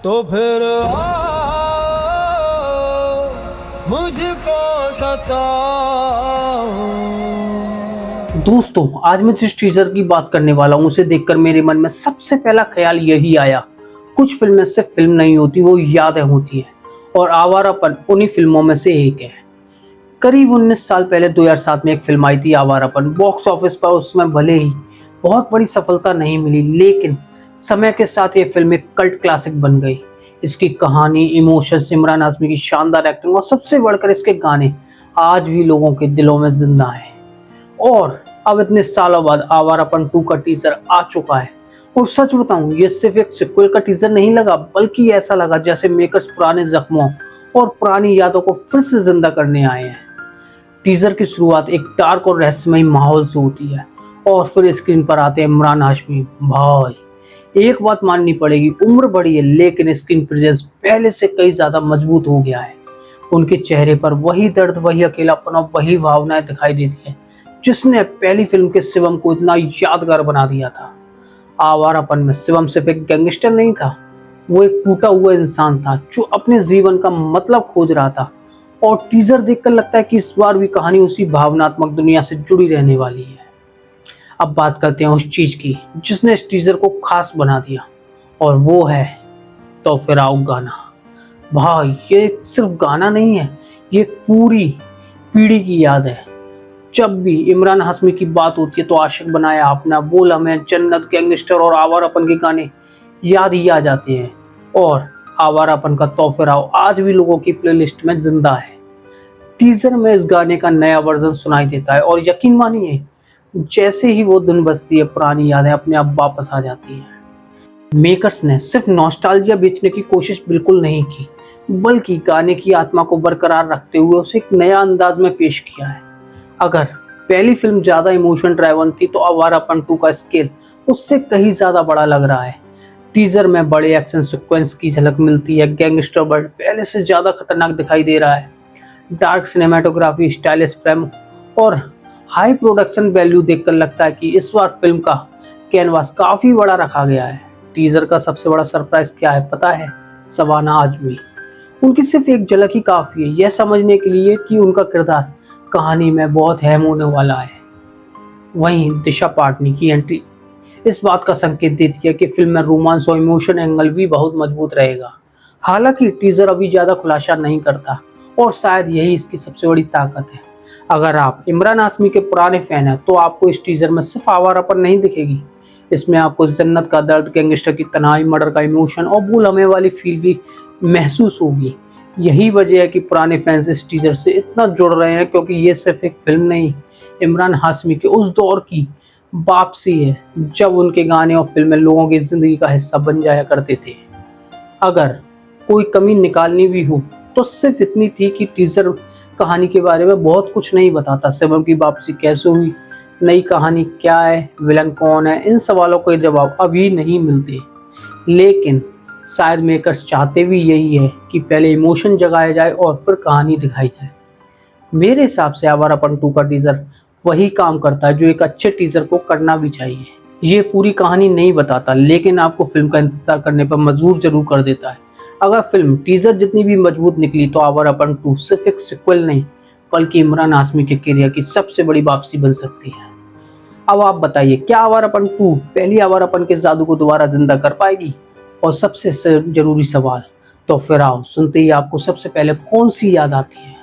तो फिर मुझको सताओ। दोस्तों, आज मैं जिस टीजर की बात करने वाला हूँ उसे देखकर मेरे मन में सबसे पहला ख्याल यही आया, कुछ फिल्में सिर्फ फिल्म नहीं होती, वो यादें होती हैं और आवारापन उन्हीं फिल्मों में से एक है। करीब 19 साल पहले 2007 में एक फिल्म आई थी आवारापन। बॉक्स ऑफिस पर उसमें भले ही बहुत बड़ी सफलता नहीं मिली, लेकिन समय के साथ ये फिल्म एक कल्ट क्लासिक बन गई। इसकी कहानी, इमोशंस, इमरान हाशमी की शानदार एक्टिंग और सबसे बढ़कर इसके गाने आज भी लोगों के दिलों में जिंदा हैं। और अब इतने सालों बाद आवारापन 2 का टीजर आ चुका है और सच बताऊं, ये सिर्फ एक सिक्वल का टीजर नहीं लगा, बल्कि ऐसा लगा जैसे मेकर्स पुराने जख्मों और पुरानी यादों को फिर से जिंदा करने आए हैं। टीजर की शुरुआत एक डार्क और रहस्यमयी माहौल से होती है और फिर स्क्रीन पर आते हैं इमरान हाशमी। भाई, एक बात माननी पड़ेगी, उम्र बढ़ी है लेकिन स्क्रीन प्रेजेंस पहले से कई ज्यादा मजबूत हो गया है। उनके चेहरे पर वही दर्द, वही अकेलापन और वही भावनाएं दिखाई देती है जिसने पहली फिल्म के शिवम को इतना यादगार बना दिया था। आवारापन में शिवम सिर्फ एक गैंगस्टर नहीं था, वो एक टूटा हुआ इंसान था जो अपने जीवन का मतलब खोज रहा था। और टीजर देखकर लगता है कि इस बार भी कहानी उसी भावनात्मक दुनिया से जुड़ी रहने वाली है। अब बात करते हैं उस चीज की जिसने इस टीजर को खास बना दिया, और वो है तो फिर आओ गाना। भाई, ये सिर्फ गाना नहीं है, ये पूरी पीढ़ी की याद है। जब भी इमरान हाशमी की बात होती है तो आशिक बनाया अपना, बोल हमें, जन्नत, गैंगस्टर और आवारापन के गाने याद ही आ जाते हैं। और आवारापन का तो फिर आओ आज भी लोगों की प्लेलिस्ट में जिंदा है। टीजर में इस गाने का नया वर्जन सुनाई देता है और यकीन मानिए, जैसे ही वो धुन बजती है पुरानी यादें अपने आप वापस आ जाती हैं। मेकर्स ने सिर्फ नॉस्टैल्जिया बेचने की कोशिश बिल्कुल नहीं की, बल्कि गाने की आत्मा को बरकरार रखते हुए उसे एक नया अंदाज में पेश किया है। अगर पहली फिल्म ज्यादा इमोशन ड्राइवन थी तो आवारापन 2 का स्केल उससे कहीं ज्यादा बड़ा लग रहा है। टीजर में बड़े एक्शन सीक्वेंस की झलक मिलती है, गैंगस्टर वर्ल्ड पहले से ज्यादा खतरनाक दिखाई दे रहा है। डार्क सिनेमेटोग्राफी, स्टाइलिश फ्रेम और हाई प्रोडक्शन वैल्यू देखकर लगता है कि इस बार फिल्म का कैनवास काफी बड़ा रखा गया है। टीजर का सबसे बड़ा सरप्राइज क्या है पता है? शबाना आजमी। उनकी सिर्फ एक झलक ही काफी है यह समझने के लिए कि उनका किरदार कहानी में बहुत अहम होने वाला है। वहीं दिशा पाटनी की एंट्री इस बात का संकेत देती है कि फिल्म में रोमांस और इमोशन एंगल भी बहुत मजबूत रहेगा। हालांकि टीजर अभी ज्यादा खुलासा नहीं करता और शायद यही इसकी सबसे बड़ी ताकत है। अगर आप इमरान हाशमी के पुराने फैन हैं तो आपको इस टीजर में सिर्फ आवारापन नहीं दिखेगी, इसमें आपको जन्नत का दर्द, गैंगस्टर की तन्हाई, मर्डर का इमोशन और भूल हमें वाली फील भी महसूस होगी। यही वजह है कि पुराने फैंस इस टीजर से इतना जुड़ रहे हैं, क्योंकि ये सिर्फ एक फिल्म नहीं, इमरान हाशमी के उस दौर की वापसी है जब उनके गाने और फिल्में लोगों की जिंदगी का हिस्सा बन जाया करते थे। अगर कोई कमी निकालनी भी हो तो सिर्फ इतनी थी कि टीजर कहानी के बारे में बहुत कुछ नहीं बताता। शिवम की वापसी कैसे हुई, नई कहानी क्या है, विलन कौन है, इन सवालों के जवाब अभी नहीं मिलते। लेकिन शायद मेकर्स चाहते भी यही है कि पहले इमोशन जगाया जाए और फिर कहानी दिखाई जाए। मेरे हिसाब से आवारापन 2 का टीजर वही काम करता है जो एक अच्छे टीजर को करना भी चाहिए। ये पूरी कहानी नहीं बताता, लेकिन आपको फिल्म का इंतजार करने पर मजबूर जरूर कर देता है। अगर फिल्म टीजर जितनी भी मजबूत निकली तो आवारापन 2 सिर्फ एक सिक्वल नहीं, बल्कि इमरान हाशमी के करियर की सबसे बड़ी वापसी बन सकती है। अब आप बताइए, क्या आवारापन 2 पहली आवारापन के जादू को दोबारा जिंदा कर पाएगी? और सबसे जरूरी सवाल, तो फिर आओ सुनते ही आपको सबसे पहले कौन सी याद आती है?